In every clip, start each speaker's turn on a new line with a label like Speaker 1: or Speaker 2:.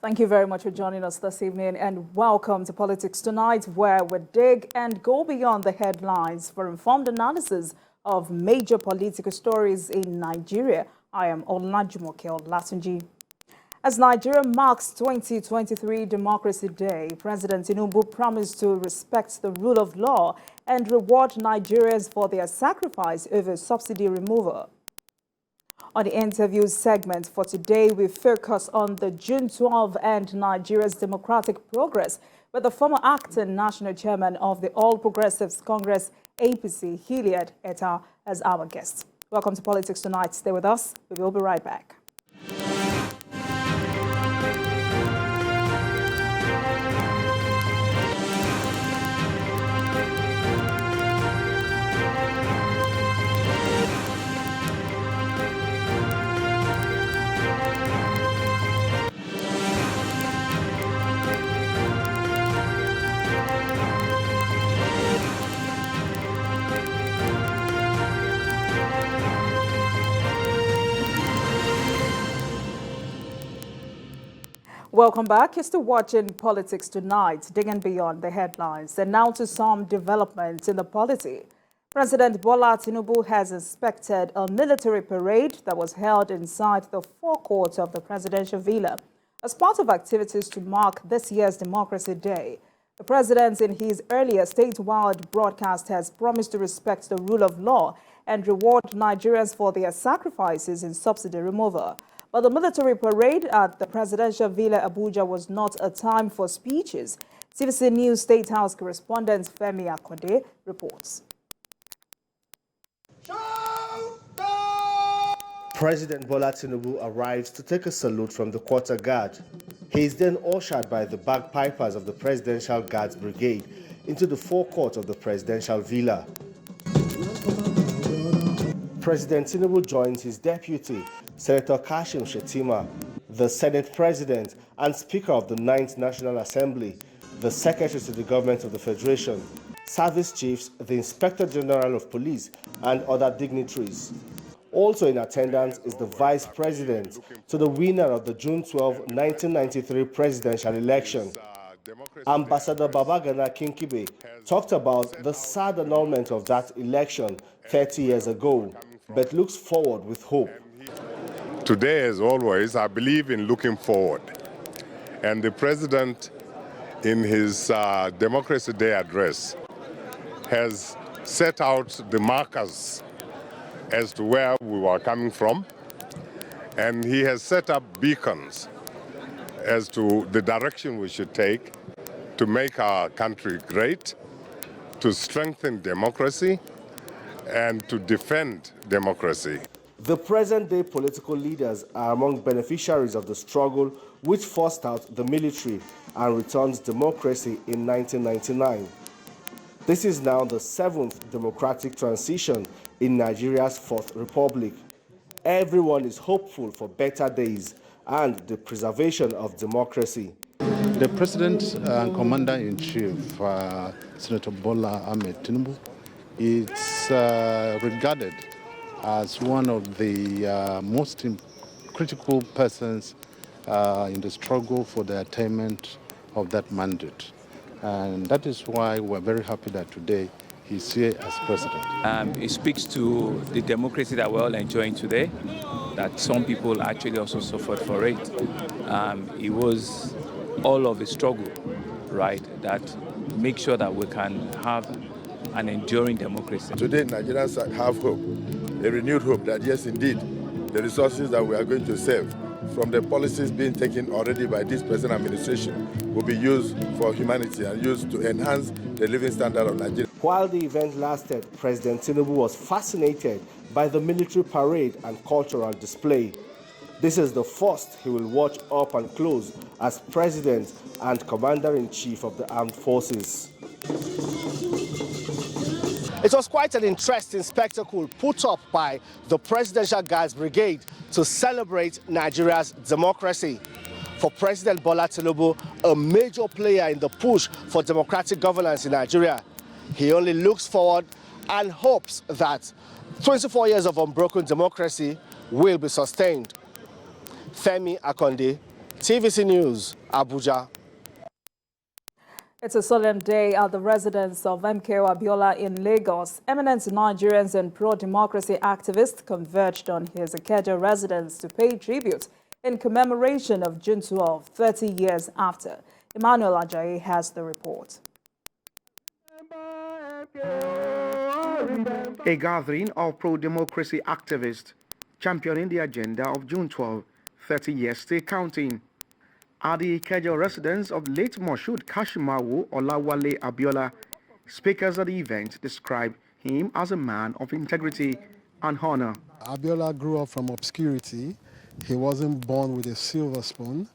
Speaker 1: Thank you very much for joining us this evening, and welcome to Politics Tonight, where we dig and go beyond the headlines for informed analysis of major political stories in Nigeria. I am Olajumoke Olatunji. As Nigeria marks 2023 Democracy Day, President Tinubu promised to respect the rule of law and reward Nigerians for their sacrifice over subsidy removal. On the interview segment for today, we focus on the June 12 and Nigeria's democratic progress with the former acting national chairman of the All Progressives Congress, APC, Hilliard, Etta, as our guest. Welcome to Politics Tonight. Stay with us. We will be right back. Welcome back. You're still watching Politics Tonight, digging beyond the headlines. And now to some developments in the polity. President Bola Tinubu has inspected a military parade that was held inside the forecourt of the presidential villa as part of activities to mark this year's Democracy Day. The president, in his earlier statewide broadcast, has promised to respect the rule of law and reward Nigerians for their sacrifices in subsidy removal. But the military parade at the presidential villa Abuja was not a time for speeches. TVC News State House correspondent Femi Akode reports.
Speaker 2: President Bola Tinubu arrives to take a salute from the quarter guard. He is then ushered by the bagpipers of the Presidential Guards Brigade into the forecourt of the presidential villa. President Tinubu joins his deputy, Senator Kashim Shettima, the Senate President and Speaker of the 9th National Assembly, the Secretary to the Government of the Federation, Service Chiefs, the Inspector General of Police, and other dignitaries. Also in attendance is the Vice President to the winner of the June 12, 1993 presidential election. Ambassador Babagana Kinkibe talked about the sad annulment of that election 30 years ago, but looks forward with hope.
Speaker 3: Today, as always, I believe in looking forward. And the president, in his Democracy Day address, has set out the markers as to where we were coming from. And he has set up beacons as to the direction we should take to make our country great, to strengthen democracy, and to defend democracy.
Speaker 2: The present-day political leaders are among beneficiaries of the struggle which forced out the military and returned democracy in 1999. This is now the 7th democratic transition in Nigeria's 4th republic. Everyone is hopeful for better days and the preservation of democracy.
Speaker 4: The President and Commander-in-Chief, Senator Bola Ahmed Tinubu, is regarded as one of the most critical persons in the struggle for the attainment of that mandate. And that is why we're very happy that today he's here as president.
Speaker 5: It speaks to the democracy that we're all enjoying today, that some people actually also suffered for it. It was all of a struggle, right, that makes sure that we can have an enduring democracy.
Speaker 6: Today, Nigerians have hope, a renewed hope that yes, indeed, the resources that we are going to save from the policies being taken already by this present administration will be used for humanity and used to enhance the living standard of Nigeria.
Speaker 2: While the event lasted, President Tinubu was fascinated by the military parade and cultural display. This is the first he will watch up and close as President and Commander-in-Chief of the Armed Forces. It was quite an interesting spectacle put up by the Presidential Guards Brigade to celebrate Nigeria's democracy. For President Bola Tinubu, a major player in the push for democratic governance in Nigeria, he only looks forward and hopes that 24 years of unbroken democracy will be sustained. Femi Akode, TVC News, Abuja.
Speaker 1: It's a solemn day at the residence of MKO Abiola in Lagos. Eminent Nigerians and pro-democracy activists converged on his Ikeja residence to pay tribute in commemoration of June 12, 30 years after. Emmanuel Ajayi has the report.
Speaker 7: A gathering of pro-democracy activists championing the agenda of June 12, 30 years still counting. At the Ikeja residence of late Moshood Kashimawo Olawale Abiola, speakers at the event described him as a man of integrity and honor.
Speaker 8: Abiola grew up from obscurity. He wasn't born with a silver spoon.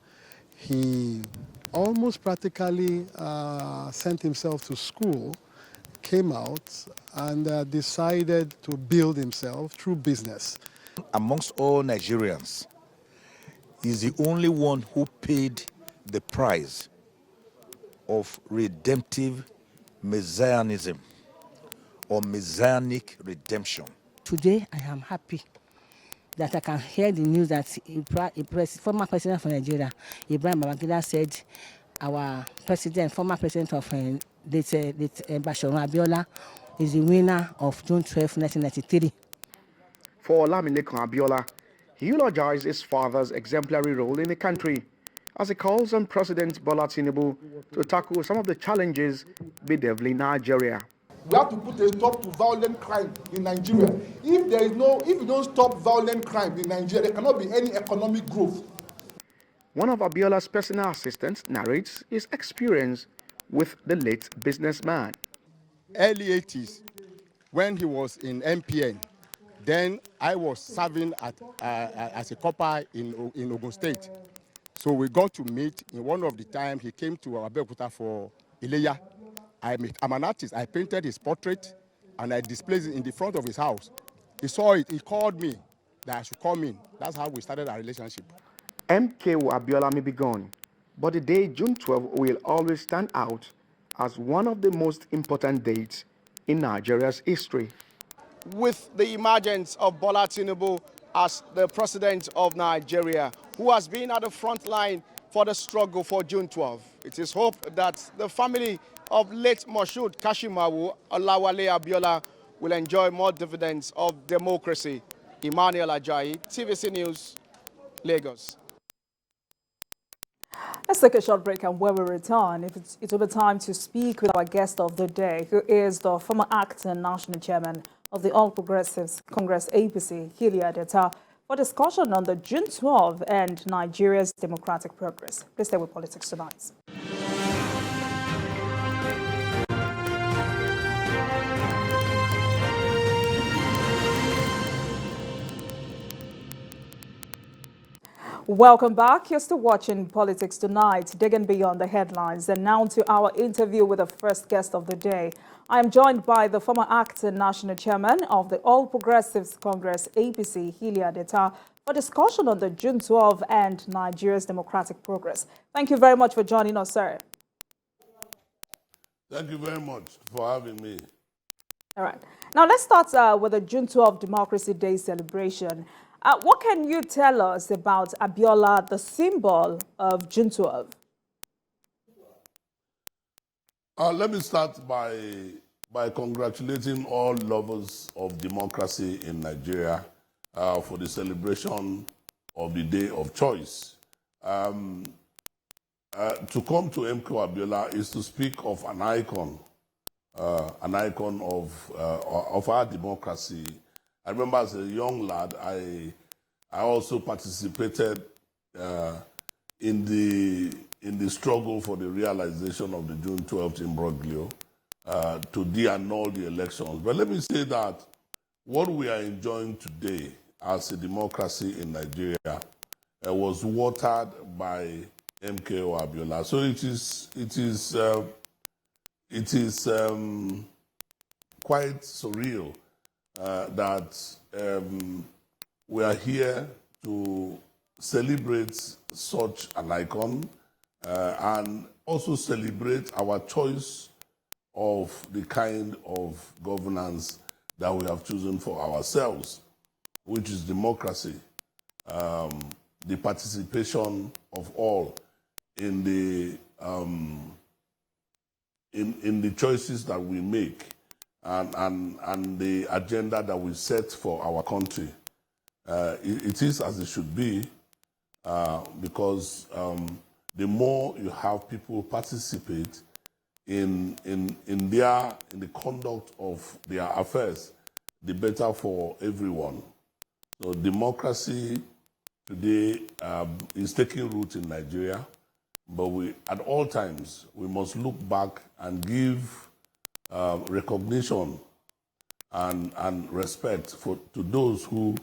Speaker 8: He almost practically sent himself to school, came out, and decided to build himself through business.
Speaker 9: Amongst all Nigerians, he's the only one who paid the price of redemptive messianism or messianic redemption.
Speaker 10: Today, I am happy that I can hear the news that former president of Nigeria, Ibrahim Babangida, said our president, former president of Basharu Abiola, is the winner of June 12, 1993.
Speaker 7: For Olamilekan Abiola, he eulogized his father's exemplary role in the country as he calls on President Bola Tinubu to tackle some of the challenges bedeviling Nigeria.
Speaker 11: We have to put a stop to violent crime in Nigeria. If you don't stop violent crime in Nigeria, there cannot be any economic growth.
Speaker 7: One of Abiola's personal assistants narrates his experience with the late businessman.
Speaker 12: Early 80s, when he was in MPN, then I was serving as a copper in Ogun State. So we got to meet. In one of the times, he came to Abeokuta for Hilliard. I'm an artist. I painted his portrait and I displayed it in the front of his house. He saw it. He called me that I should come in. That's how we started our relationship.
Speaker 7: MKO Abiola may be gone, but the day June 12 will always stand out as one of the most important dates in Nigeria's history.
Speaker 2: With the emergence of Bola Tinubu as the president of Nigeria, who has been at the front line for the struggle for June 12, it is hoped that the family of late Moshood Kashimawo Olawale Abiola will enjoy more dividends of democracy. Emmanuel Ajayi, TVC News, Lagos.
Speaker 1: Let's take a short break, and when we return, it will be time to speak with our guest of the day, who is the former acting national chairman of the All Progressives Congress APC, Hilliard, Etta, for discussion on the June 12 and Nigeria's democratic progress. Please stay with Politics Tonight. Welcome back. You're still watching Politics Tonight, digging beyond the headlines. And now to our interview with the first guest of the day. I am joined by the former acting national chairman of the All Progressives Congress APC, Hilliard, Etta, for discussion on the June 12 and Nigeria's democratic progress. Thank you very much for joining us, sir.
Speaker 13: Thank you very much for having me.
Speaker 1: All right. Now let's start with the June 12 Democracy Day celebration. What can you tell us about Abiola, the symbol of June 12?
Speaker 13: Let me start by congratulating all lovers of democracy in Nigeria for the celebration of the Day of Choice. To come to MKO Abiola is to speak of an icon of our democracy. I remember as a young lad, I also participated in the struggle for the realization of the June 12th imbroglio to de-annul the elections. But let me say that what we are enjoying today as a democracy in Nigeria was watered by MKO Abiola. So it is quite surreal that we are here to celebrate such an icon and also celebrate our choice of the kind of governance that we have chosen for ourselves, which is democracy. the participation of all in the in the choices that we make and the agenda that we set for our country. It is as it should be, because the more you have people participate in the conduct of their affairs, the better for everyone. So democracy today is taking root in Nigeria, but at all times we must look back and give recognition and respect to those who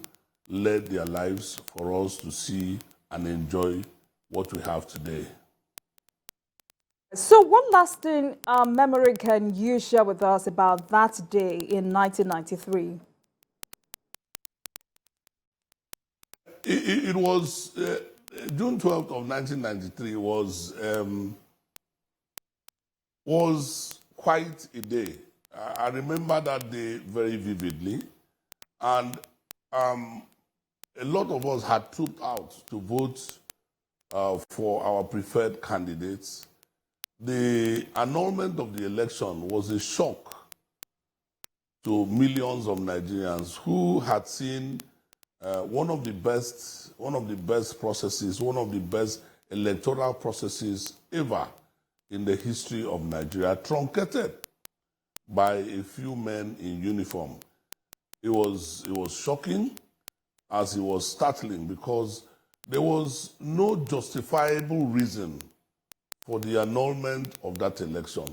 Speaker 13: led their lives for us to see and enjoy what we have today.
Speaker 1: So what lasting memory can you share with us about that day in 1993?
Speaker 13: It was June 12th of 1993 was quite a day. I remember that day very vividly, and a lot of us had trooped out to vote for our preferred candidates. The annulment of the election was a shock to millions of Nigerians who had seen one of the best processes, one of the best electoral processes ever in the history of Nigeria, truncated by a few men in uniform. It was shocking, as it was startling, because there was no justifiable reason for the annulment of that election.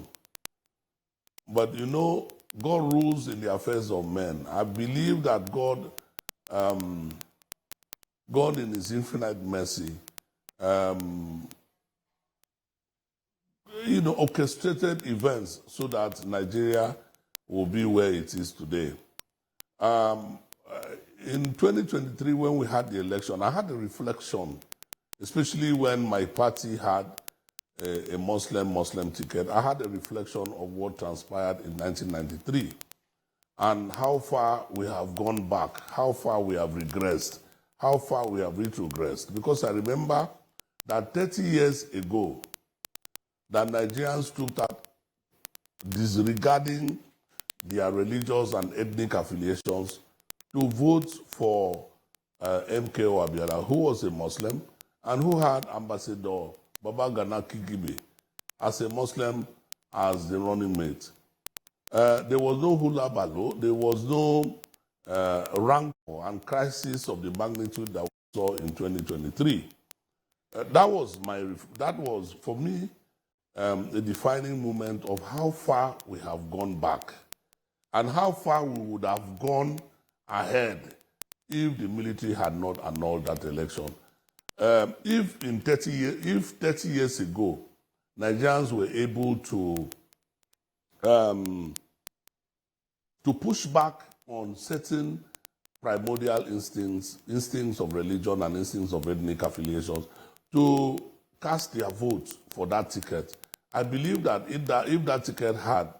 Speaker 13: But you know, God rules in the affairs of men. I believe that God in His infinite mercy, orchestrated events so that Nigeria will be where it is today. In 2023, when we had the election, I had a reflection, especially when my party had a Muslim ticket. I had a reflection of what transpired in 1993 and how far we have gone back, how far we have regressed, how far we have retrogressed. Because I remember that 30 years ago, that Nigerians took out, disregarding their religious and ethnic affiliations, to vote for MKO Abiola, who was a Muslim and who had Ambassador Babagana Kigibe as a Muslim as the running mate. There was no hula balo, there was no rancor and crisis of the magnitude that we saw in 2023. That was for me a defining moment of how far we have gone back and how far we would have gone ahead if the military had not annulled that election. If 30 years ago, Nigerians were able to push back on certain primordial instincts of religion and instincts of ethnic affiliations, to cast their vote for that ticket, I believe that if that ticket had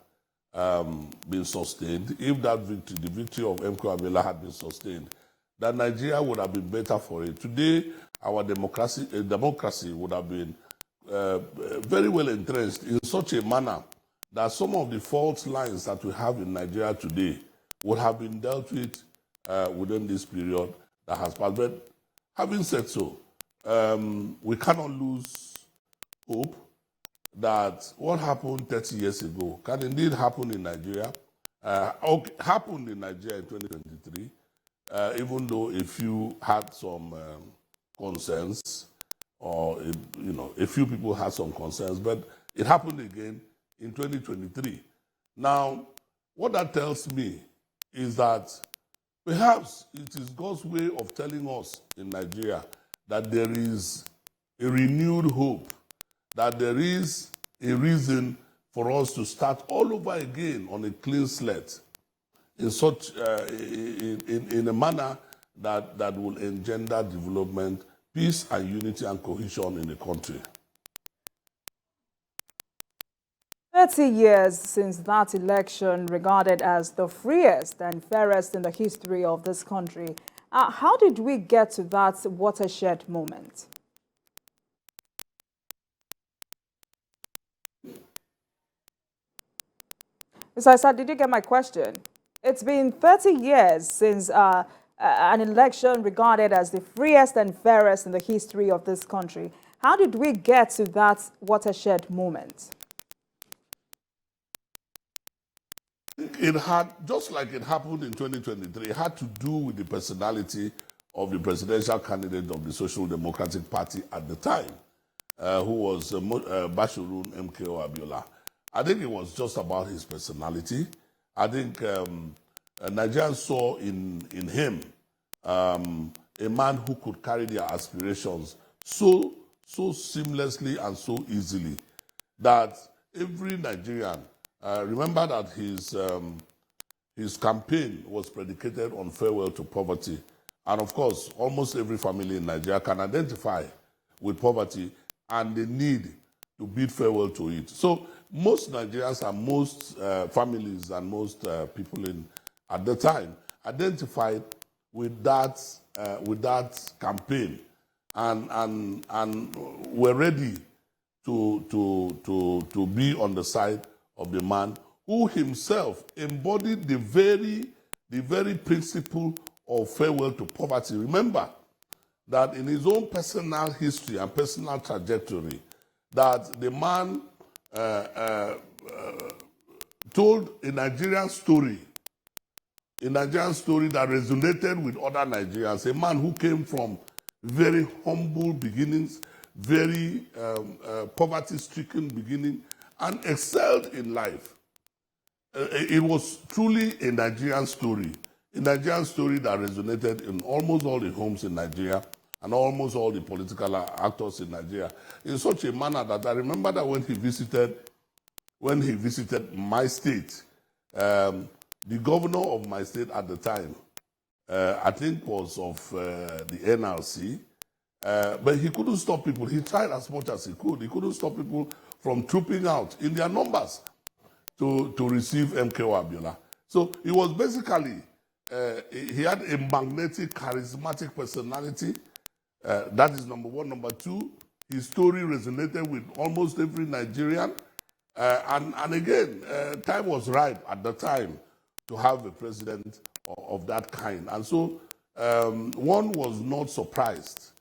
Speaker 13: been sustained, if the victory of MKO Abiola had been sustained, that Nigeria would have been better for it. Today, our democracy would have been very well entrenched in such a manner that some of the fault lines that we have in Nigeria today would have been dealt with within this period that has passed. But having said so, we cannot lose hope that what happened 30 years ago can indeed happen in Nigeria, happened in Nigeria in 2023, even though a few had some concerns, or a few people had some concerns, but it happened again in 2023. Now, what that tells me is that perhaps it is God's way of telling us in Nigeria that there is a renewed hope, that there is a reason for us to start all over again on a clean slate in such in a manner that will engender development, peace and unity and cohesion in the country.
Speaker 1: 30 years since that election, regarded as the freest and fairest in the history of this country, How did we get to that watershed moment? Mr. Issa, did you get my question? It's been 30 years since an election regarded as the freest and fairest in the history of this country. How did we get to that watershed moment?
Speaker 13: It had, just like it happened in 2023, it had to do with the personality of the presidential candidate of the Social Democratic Party at the time, who was Bashirun MKO Abiola. I think it was just about his personality. I think Nigerians saw in him a man who could carry their aspirations so seamlessly and so easily that every Nigerian, remember that his campaign was predicated on farewell to poverty. And of course, almost every family in Nigeria can identify with poverty and the need to bid farewell to it. So most Nigerians and most families and most people at the time identified with that campaign and were ready to be on the side of the man who himself embodied the very principle of farewell to poverty. Remember that in his own personal history and personal trajectory, that the man told a Nigerian story that resonated with other Nigerians, a man who came from very humble beginnings, very poverty-stricken beginning, and excelled in life. It was truly a Nigerian story that resonated in almost all the homes in Nigeria and almost all the political actors in Nigeria in such a manner that I remember that when he visited my state, the governor of my state at the time, I think was of the NRC, but he couldn't stop people. He tried as much as he could. He couldn't stop people from trooping out in their numbers to receive MKO Abiola. So he was basically, he had a magnetic, charismatic personality. That is number one. Number two, his story resonated with almost every Nigerian. And again, time was ripe at the time to have a president of that kind. And so one was not surprised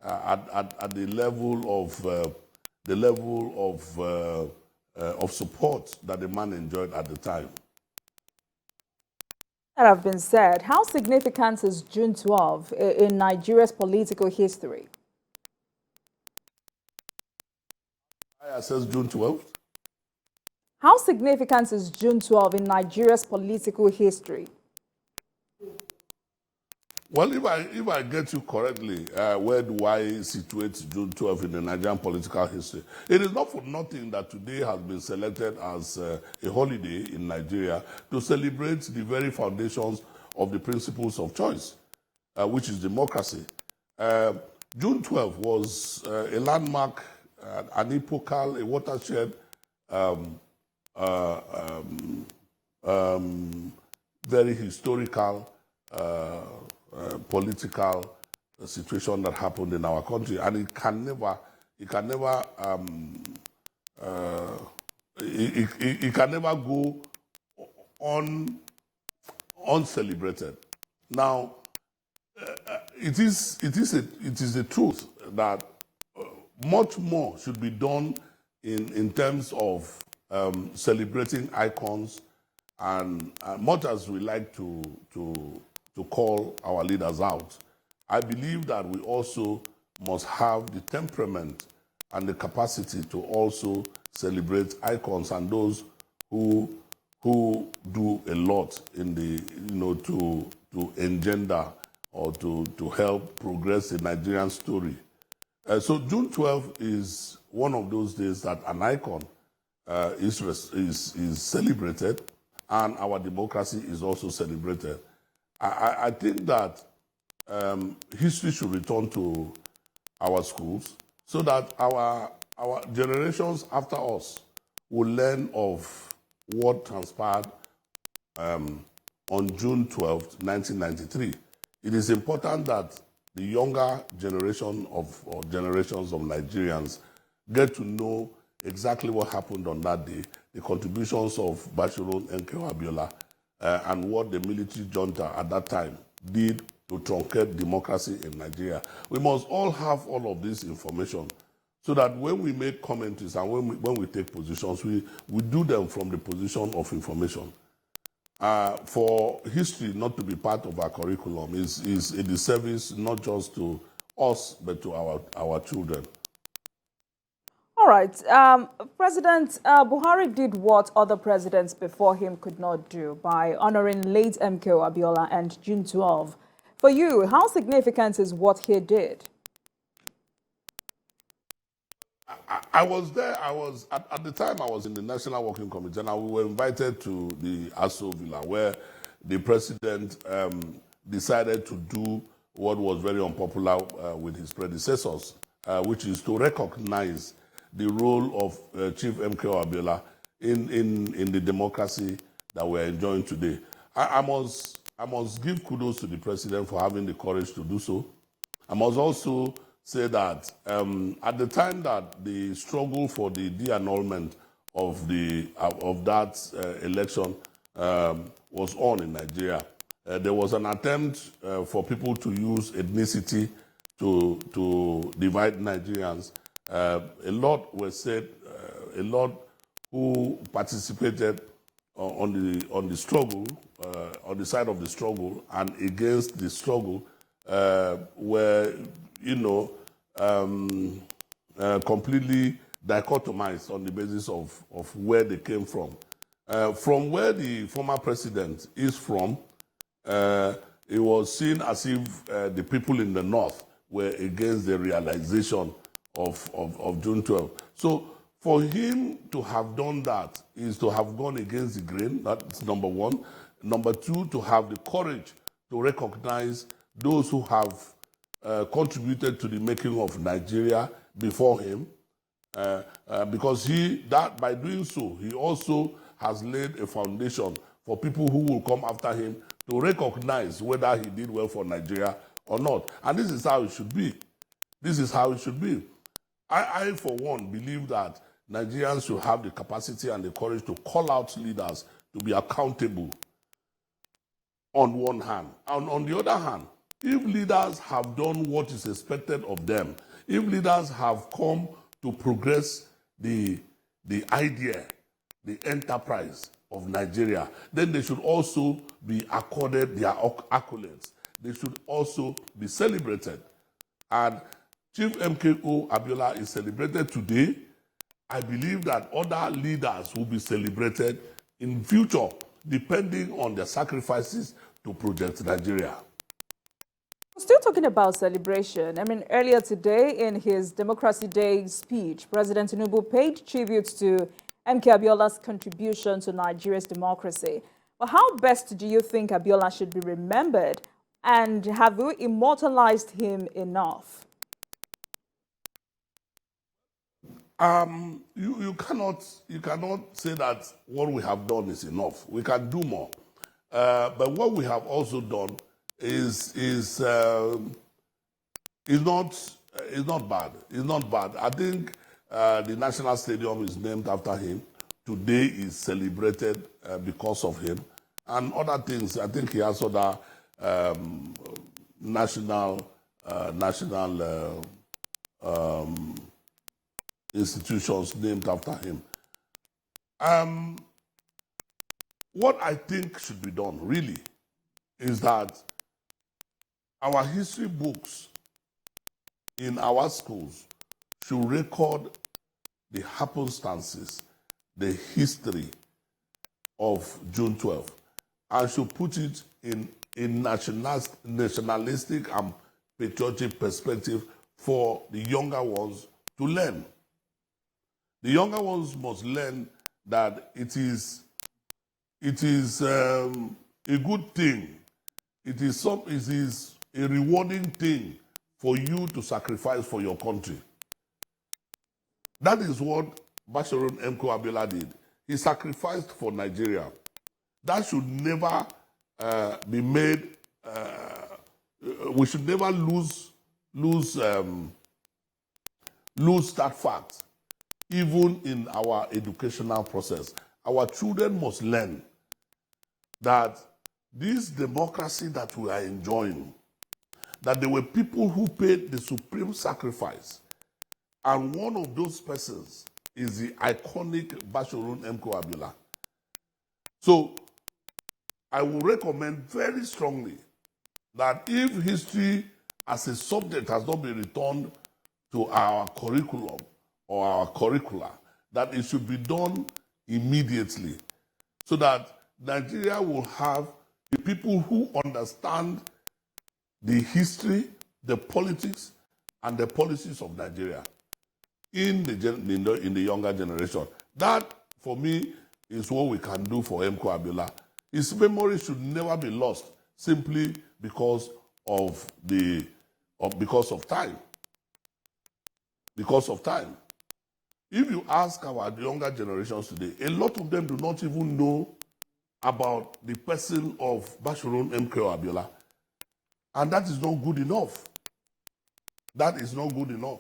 Speaker 13: at the level of support that the man enjoyed at the time.
Speaker 1: That have been said, how significant is June 12 in Nigeria's political history?
Speaker 13: I assess June 12th.
Speaker 1: How significant is June 12 in Nigeria's political history?
Speaker 13: Well, if I get you correctly, where do I situate June 12 in the Nigerian political history? It is not for nothing that today has been selected as a holiday in Nigeria to celebrate the very foundations of the principles of choice, which is democracy. June 12 was a landmark, an epochal, a watershed, very historical political situation that happened in our country, and it can never go uncelebrated. Now, it is the truth that much more should be done in terms of celebrating icons, and much as we like to call our leaders out, I believe that we also must have the temperament and the capacity to also celebrate icons and those who do a lot in the to engender or to help progress the Nigerian story. So June 12 is one of those days that an icon is celebrated, and our democracy is also celebrated. I think that history should return to our schools so that our generations after us will learn of what transpired on June 12, 1993. it is important that the younger generation or generations of Nigerians get to know exactly what happened on that day, the contributions of Bashiru MKO Abiola, and what the military junta at that time did to truncate democracy in Nigeria. We must all have all of this information so that when we make commentaries and when we take positions, we do them from the position of information. For history not to be part of our curriculum is a disservice not just to us, but to our children.
Speaker 1: All right. President Buhari did what other presidents before him could not do by honoring late MKO Abiola and June 12. For you, how significant is what he did?
Speaker 13: I was there. At the time I was in the National Working Committee, and we were invited to the Aso Villa, where the president decided to do what was very unpopular with his predecessors, which is to recognize the role of Chief MKO Abiola in the democracy that we're enjoying today. I must give kudos to the president for having the courage to do so. I must also say that at the time that the struggle for the de-annulment of that election was on in Nigeria, there was an attempt for people to use ethnicity to divide Nigerians. A lot was said, a lot who participated on the struggle, on the side of the struggle and against the struggle, were, completely dichotomized on the basis of where they came from. From where the former president is from, it was seen as if the people in the north were against the realization of June 12. So for him to have done that is to have gone against the grain. That's number one. Number two, to have the courage to recognize those who have contributed to the making of Nigeria before him, because by doing so, he also has laid a foundation for people who will come after him to recognize whether he did well for Nigeria or not. And this is how it should be. This is how it should be. I for one, believe that Nigerians should have the capacity and the courage to call out leaders to be accountable on one hand. And on the other hand, if leaders have done what is expected of them, if leaders have come to progress the idea, the enterprise of Nigeria, then they should also be accorded their accolades. They should also be celebrated. And Chief MKO Abiola is celebrated today. I believe that other leaders will be celebrated in future, depending on their sacrifices to project Nigeria.
Speaker 1: Still talking about celebration, earlier today in his Democracy Day speech, President Tinubu paid tribute to MKO Abiola's contribution to Nigeria's democracy. But how best do you think Abiola should be remembered, and have you immortalized him enough?
Speaker 13: You cannot say that what we have done is enough. We can do more. But what we have also done is not bad. It's not bad. I think the National Stadium is named after him. Today is celebrated because of him. And other things, I think he has other national institutions named after him. What I think should be done, really, is that our history books in our schools should record the happenstances, the history of June 12, and should put it in a nationalistic and patriotic perspective for the younger ones to learn. The younger ones must learn that it is a good thing. It is a rewarding thing for you to sacrifice for your country. That is what Bashiru MKO Abiola did. He sacrificed for Nigeria. That should never be made we should never lose that fact, even in our educational process. Our children must learn that this democracy that we are enjoying, that there were people who paid the supreme sacrifice, and one of those persons is the iconic Bashorun MKO Abiola. So I will recommend very strongly that if history as a subject has not been returned to our curriculum or our curricula, that it should be done immediately so that Nigeria will have the people who understand the history, the politics, and the policies of Nigeria in the younger generation. That, for me, is what we can do for MKO Abiola. His memory should never be lost simply because of time. Because of time. If you ask our younger generations today, a lot of them do not even know about the person of Bashorun MKO Abiola. And that is not good enough. That is not good enough.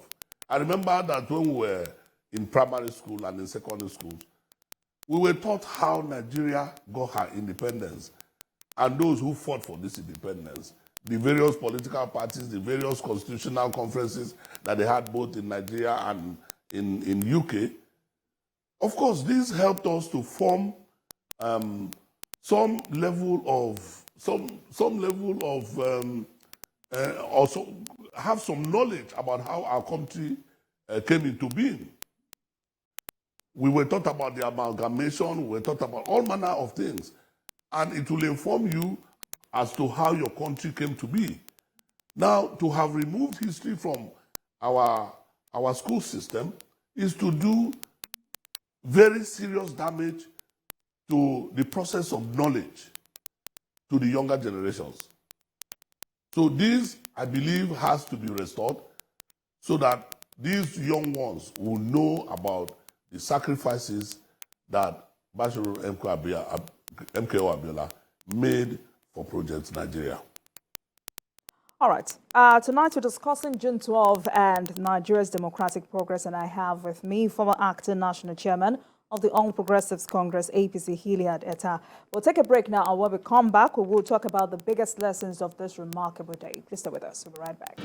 Speaker 13: I remember that when we were in primary school and in secondary school, we were taught how Nigeria got her independence and those who fought for this independence, the various political parties, the various constitutional conferences that they had both in Nigeria and in UK. Of course, this helped us to form some level of also have some knowledge about how our country came into being. We were taught about the amalgamation, we were taught about all manner of things. And it will inform you as to how your country came to be. Now, to have removed history from our school system is to do very serious damage to the process of knowledge to the younger generations. So this, I believe, has to be restored so that these young ones will know about the sacrifices that Bashorun MKO Abiola made for Project Nigeria.
Speaker 1: All right. Tonight we're discussing June 12 and Nigeria's democratic progress, and I have with me former acting national chairman of the All Progressives Congress, APC, Hilliard, Etta. We'll take a break now, and when we come back, we will talk about the biggest lessons of this remarkable day. Please stay with us. We'll be right back.